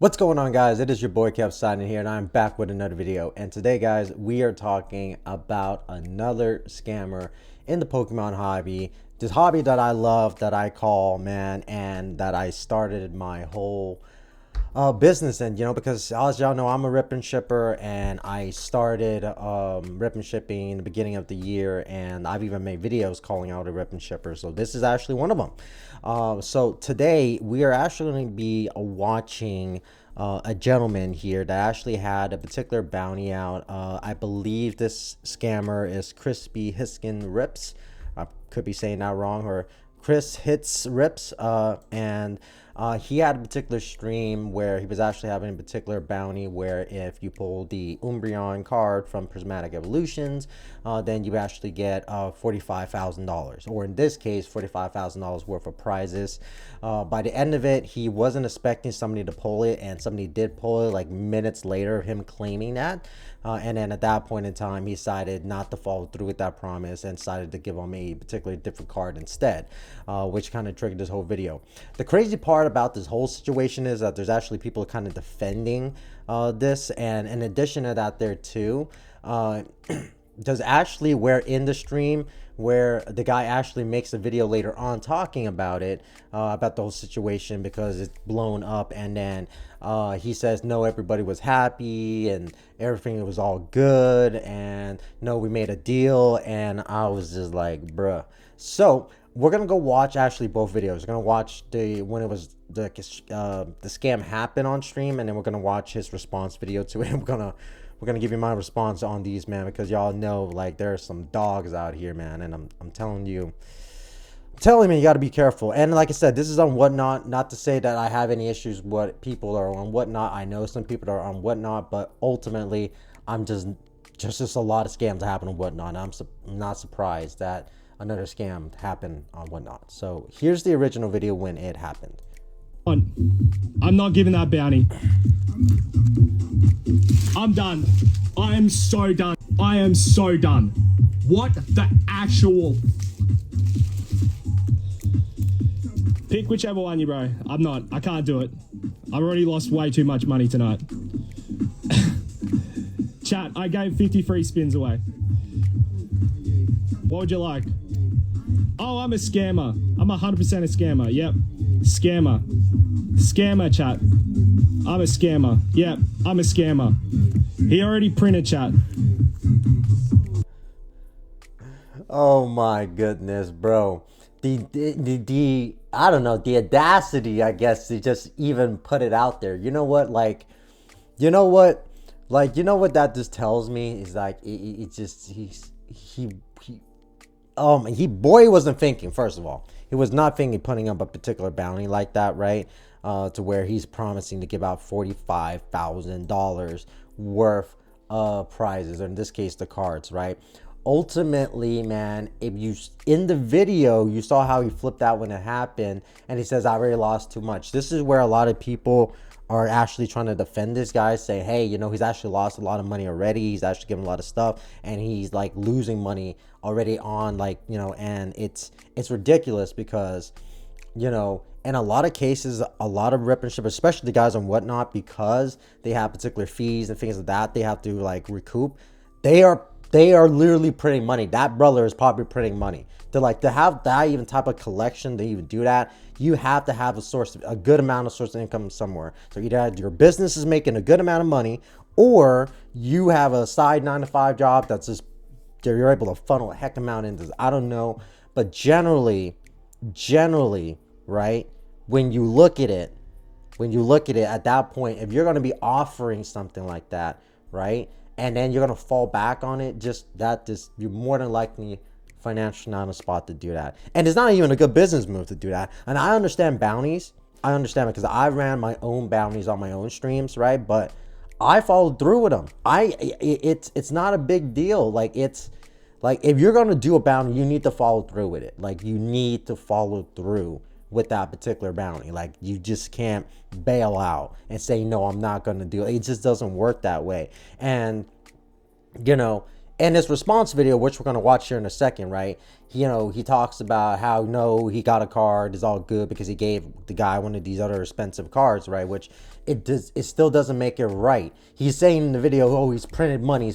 What's going on, guys? It is your boy Kev signing here, and I'm back with another video. And today, guys, we are talking about another scammer in the Pokemon hobby. This hobby that I love, that I call, man, and that I started my whole business in, because as y'all know, I'm a rip and shipper, and I started rip and shipping in the beginning of the year, and I've even made videos calling out a rip and shipper. So this is actually one of them. So today we are actually going to be watching a gentleman here that actually had a particular bounty out. I believe this scammer is Crispy Hiskin Rips. I could be saying that wrong, or Chris Hits Rips, and he had a particular stream where he was actually having a particular bounty where if you pull the Umbreon card from Prismatic Evolutions, then you actually get $45,000, or in this case, $45,000 worth of prizes. By the end of it, he wasn't expecting somebody to pull it, and somebody did pull it like minutes later, him claiming that. And then at that point in time, he decided not to follow through with that promise and decided to give him a particularly different card instead, which kind of triggered this whole video. The crazy part about this whole situation is that there's actually people kind of defending this, and in addition to that, there too, there's actually where in the stream where the guy actually makes a video later on talking about it, about the whole situation, because it's blown up, and then he says no, everybody was happy and everything was all good, and no, we made a deal. And I was just like, bruh. So we're gonna go watch actually both videos. We're gonna watch when it was the scam happened on stream, and then we're gonna watch his response video to it. We're gonna give you my response on these, man, because y'all know, like, there are some dogs out here, man, and I'm telling you, you got to be careful. And like I said, this is on Whatnot. Not to say that I have any issues with what people are on Whatnot. I know some people are on Whatnot, but ultimately, I'm just a lot of scams happen on Whatnot. I'm not surprised that another scam happened on Whatnot. So here's the original video when it happened. I'm not giving that bounty. I'm done. I am so done. I am so done. What the actual... Pick whichever one, you bro. I'm not. I can't do it. I've already lost way too much money tonight. Chat, I gave 50 free spins away. What would you like? Oh, I'm a scammer. I'm 100% a scammer. Yep. Scammer. Scammer, chat. I'm a scammer. Yep, I'm a scammer. He already printed, chat. Oh my goodness, bro. The I don't know, the audacity, I guess, to just even put it out there. You know what? Like, you know what that just tells me is, like, it just, boy wasn't thinking. First of all, he was not thinking putting up a particular bounty like that, right? To where he's promising to give out $45,000 worth of prizes, or in this case, the cards, right? Ultimately, man, if you in the video, you saw how he flipped out when it happened, and he says, I already lost too much. This is where a lot of people are actually trying to defend this guy, say, hey, he's actually lost a lot of money already. He's actually given a lot of stuff, and he's like losing money already on, like, and it's ridiculous because, in a lot of cases, a lot of rip and ship, especially the guys on Whatnot, because they have particular fees and things like that, they have to like recoup. They are literally printing money. That brother is probably printing money. To have that even type of collection, to even do that, you have to have a good amount of source of income somewhere. So either your business is making a good amount of money, or you have a side 9-to-5 job that's just, you're able to funnel a heck amount into. I don't know, but generally, right? When you look at it at that point, if you're going to be offering something like that, right? And then you're going to fall back on it, you're more than likely financially not in a spot to do that. And it's not even a good business move to do that. And I understand bounties. I understand it because I ran my own bounties on my own streams, right? But I followed through with them. It's not a big deal. Like, it's like, if you're going to do a bounty, you need to follow through with it. Like, you need to follow through with that particular bounty. Like, you just can't bail out and say, no, I'm not going to do it. It just doesn't work that way. And, in his response video, which we're going to watch here in a second, right? He talks about how, no, he got a card, it's all good because he gave the guy one of these other expensive cards, right? Which it still doesn't make it right. He's saying in the video, oh, he's printed money.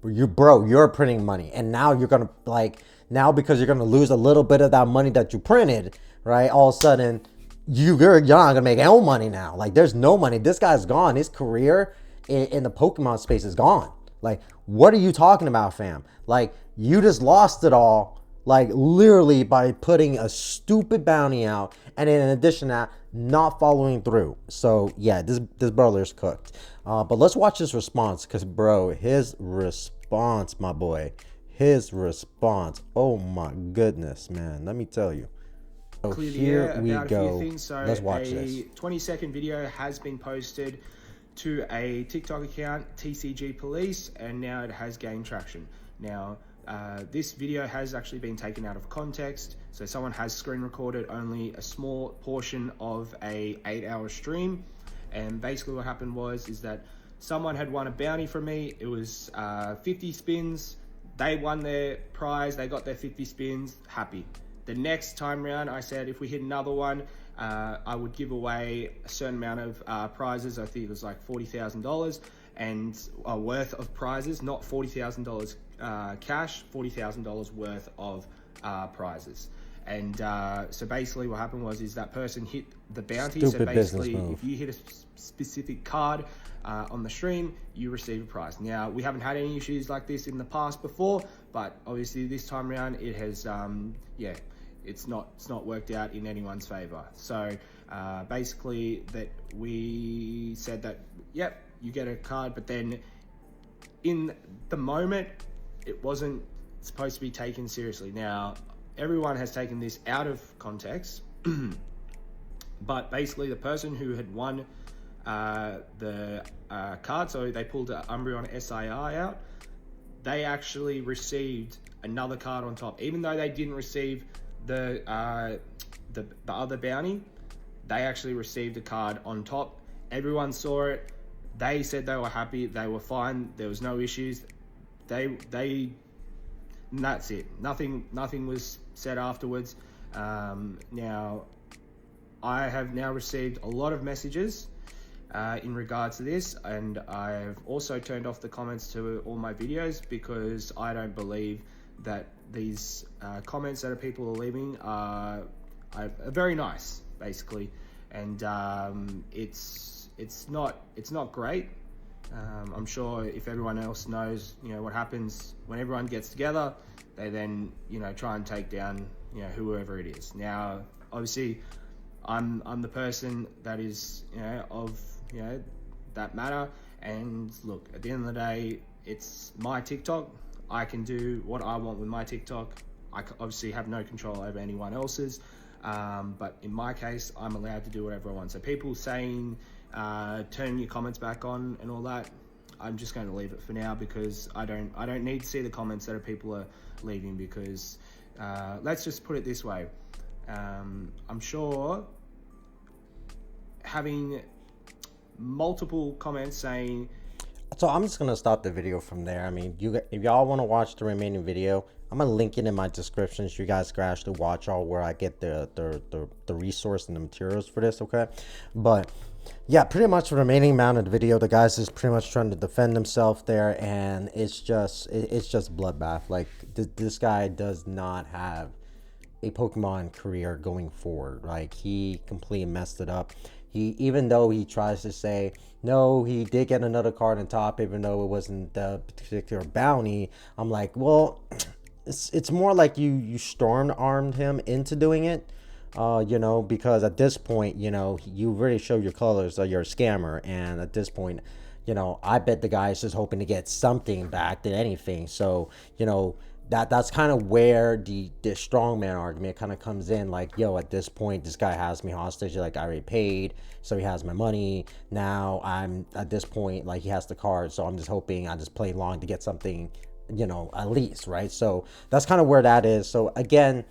You're printing money. And now you're going to, now because you're going to lose a little bit of that money that you printed, right? All of a sudden, you're not going to make no money now. Like, there's no money. This guy's gone. His career in the Pokemon space is gone. Like, what are you talking about, fam? Like, you just lost it all, like, literally by putting a stupid bounty out, and in addition to that, not following through. So, yeah, this brother's cooked. But let's watch his response, because, bro, his response, my boy, his response, oh my goodness, man, let me tell you. So here we go. Let's watch this. 20-second video has been posted to a TikTok account, TCG Police, and now it has gained traction. Now, this video has actually been taken out of context, so someone has screen recorded only a small portion of a 8-hour stream, and basically what happened is that someone had won a bounty from me. It was 50 spins. They won their prize. They got their 50 spins. Happy. The next time round, I said if we hit another one, I would give away a certain amount of prizes. I think it was like $40,000 and worth of prizes, not $40,000 cash, $40,000 worth of prizes. And so basically what happened is that person hit the bounty. Stupid so basically, business move. if you hit a specific card on the stream, you receive a prize. Now, we haven't had any issues like this in the past before, but obviously this time around it has, it's not worked out in anyone's favor. So basically that we said that, yep, you get a card, but then in the moment, it wasn't supposed to be taken seriously. Now, everyone has taken this out of context, but basically the person who had won the card, so they pulled an Umbreon SIR out, they actually received another card on top. Even though they didn't receive the other bounty, they actually received a card on top. Everyone saw it. They said they were happy. They were fine. There was no issues. And that's it. Nothing was said afterwards. Now, I have now received a lot of messages in regards to this, and I've also turned off the comments to all my videos because I don't believe that these comments that people are leaving are very nice, basically, and it's not great. I'm sure if everyone else knows, what happens when everyone gets together, they then try and take down whoever it is. Now, obviously, I'm the person that is of that matter, and look, at the end of the day, it's my TikTok. I can do what I want with my TikTok. I obviously have no control over anyone else's, but in my case, I'm allowed to do whatever I want. So people saying turn your comments back on and all that, I'm just going to leave it for now because I don't need to see the comments that people are leaving because let's just put it this way. I'm sure having multiple comments saying, so I'm just gonna stop the video from there. I mean, if y'all want to watch the remaining video, I'm gonna link it in my description so you guys can actually watch all where I get the resource and the materials for this. Okay, but yeah, pretty much the remaining amount of the video, the guy's just pretty much trying to defend himself there, and it's just bloodbath. Like this guy does not have a Pokemon career going forward. Like, he completely messed it up. Even though he tries to say, no, he did get another card on top, even though it wasn't the particular bounty, I'm like, well, it's more like you strong-armed him into doing it, because at this point, you really show your colors that you're a scammer, and at this point, I bet the guy is just hoping to get something back than anything. So, that's kind of where the strongman argument kind of comes in. Like, yo, at this point, this guy has me hostage. Like, I already paid, so he has my money. Now I'm at this point, like, he has the card, so I'm just hoping I just play along to get something, at least, right? So that's kind of where that is. So again,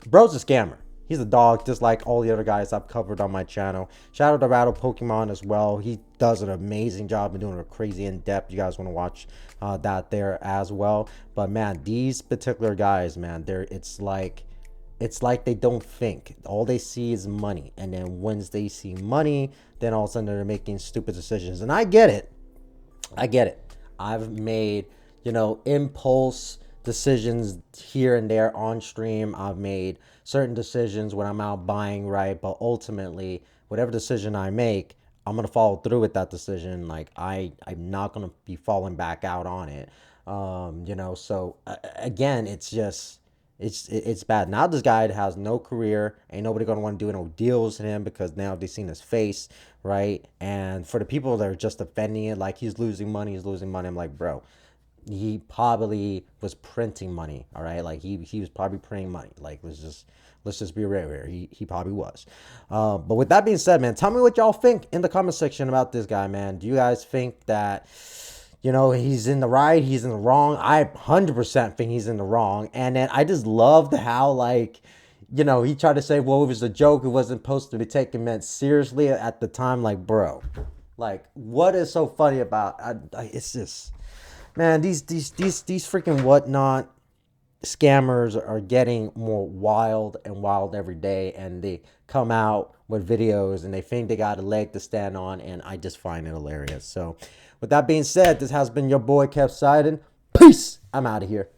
bro's a scammer. He's a dog, just like all the other guys I've covered on my channel. Shout out to Rattle Pokemon as well. He does an amazing job of doing a crazy in-depth. You guys want to watch that there as well. But man, these particular guys, man, it's like they don't think. All they see is money. And then once they see money, then all of a sudden they're making stupid decisions. And I get it. I get it. I've made, you know, impulse decisions here and there on stream. I've made certain decisions when I'm out buying, right? But ultimately, whatever decision I make, I'm gonna follow through with that decision. Like I'm not gonna be falling back out on it. You know, so again, it's just it's bad. Now this guy has no career. Ain't nobody gonna want to do no deals with him because now they've seen his face, right? And for the people that are just defending it, like he's losing money, I'm like, bro, he probably was printing money, all right? Like he was probably printing money. Like let's just be real here. He probably was. But with that being said, man, tell me what y'all think in the comment section about this guy, man. Do you guys think that, you know, he's in the right, he's in the wrong? I 100% think he's in the wrong. And then I just loved how, like, you know, he tried to say, well, it was a joke, it wasn't supposed to be taken meant seriously at the time. Like, bro, like, what is so funny about it's just, man, these freaking whatnot scammers are getting more wild and wild every day, and they come out with videos and they think they got a leg to stand on, and I just find it hilarious. So with that being said, this has been your boy Kev Sidon. Peace. I'm out of here.